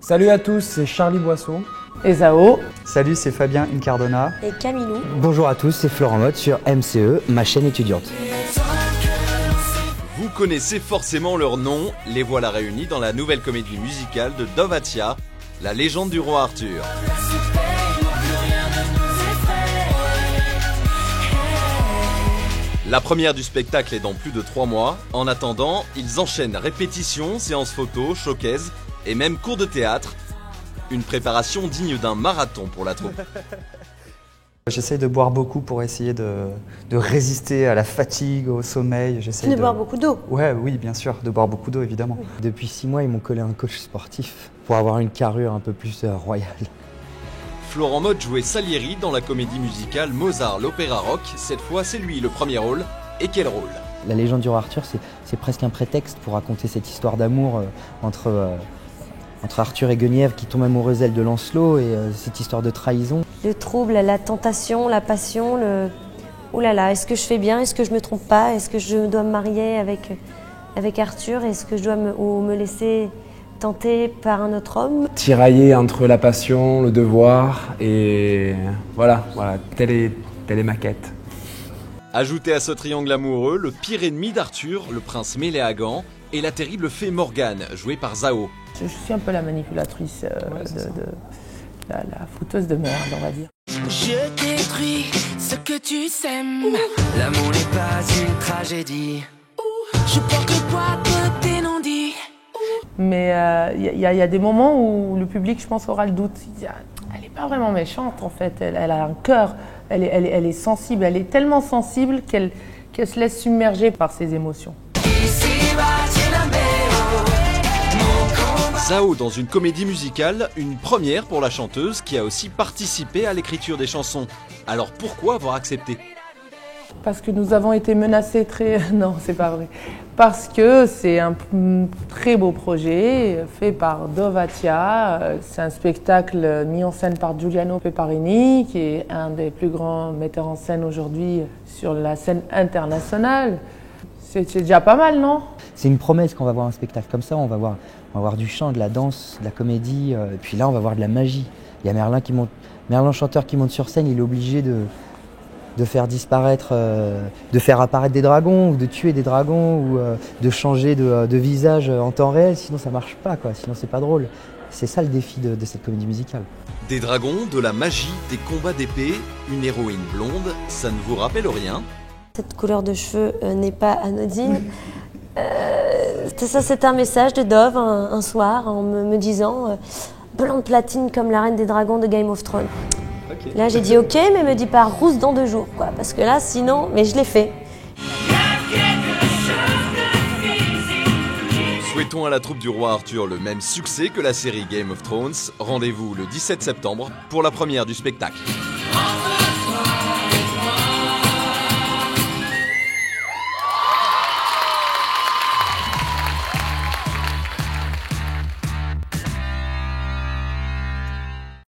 Salut à tous, c'est Charlie Boisseau. Et Zao. Salut, c'est Fabien Incardona. Et Camilou. Bonjour à tous, c'est Florent Mott sur MCE, ma chaîne étudiante. Vous connaissez forcément leur nom, les voilà réunis dans la nouvelle comédie musicale de Dovatia, La légende du roi Arthur. La première du spectacle est dans plus de 3 mois. En attendant, ils enchaînent répétitions, séances photos, showcase et même cours de théâtre. Une préparation digne d'un marathon pour la troupe. J'essaye de boire beaucoup pour essayer de résister à la fatigue, au sommeil. De boire beaucoup d'eau. Oui, bien sûr, de boire beaucoup d'eau, évidemment. Depuis 6 mois, ils m'ont collé un coach sportif pour avoir une carrure un peu plus royale. Florent Mott jouait Salieri dans la comédie musicale Mozart l'opéra rock. Cette fois, c'est lui le premier rôle. Et quel rôle? La légende du roi Arthur, c'est presque un prétexte pour raconter cette histoire d'amour entre Arthur et Guenièvre qui tombent amoureuses d'elle de Lancelot et cette histoire de trahison. Le trouble, la tentation, la passion, oh là là, est-ce que je fais bien? Est-ce que je me trompe pas? Est-ce que je dois me marier avec Arthur? Est-ce que je dois me laisser tenter par un autre homme? Tiraillé entre la passion, le devoir et voilà, telle est ma quête. Ajoutez à ce triangle amoureux le pire ennemi d'Arthur, le prince Méléagant, et la terrible fée Morgane, jouée par Zao. Je suis un peu la manipulatrice la fouteuse de merde, on va dire. Je détruis ce que tu sèmes. L'amour n'est pas une tragédie. Je porte le poids de tes non-dits. Mais il y a des moments où le public, je pense, aura le doute. Elle n'est pas vraiment méchante, en fait. Elle a un cœur, elle est sensible. Elle est tellement sensible qu'elle se laisse submerger par ses émotions. Zao dans une comédie musicale, une première pour la chanteuse qui a aussi participé à l'écriture des chansons. Alors pourquoi avoir accepté? Parce que nous avons été menacés Non, c'est pas vrai. Parce que c'est un très beau projet fait par Dovatia. C'est un spectacle mis en scène par Giuliano Peparini, qui est un des plus grands metteurs en scène aujourd'hui sur la scène internationale. C'est déjà pas mal, non? C'est une promesse qu'on va voir un spectacle comme ça, on va voir du chant, de la danse, de la comédie, et puis là on va voir de la magie. Il y a Merlin chanteur qui monte sur scène, il est obligé de faire disparaître, de faire apparaître des dragons, ou de tuer des dragons, ou de changer de visage en temps réel, sinon ça marche pas, quoi. Sinon c'est pas drôle. C'est ça le défi de cette comédie musicale. Des dragons, de la magie, des combats d'épée, une héroïne blonde, ça ne vous rappelle rien? Cette couleur de cheveux n'est pas anodine. Ça, c'est un message de Dove un soir en me disant blonde platine comme la reine des dragons de Game of Thrones. Okay. Là, j'ai dit ok, mais me dis pas rousse dans 2 jours, quoi, parce que là, sinon, mais je l'ai fait. Souhaitons à la troupe du roi Arthur le même succès que la série Game of Thrones. Rendez-vous le 17 septembre pour la première du spectacle.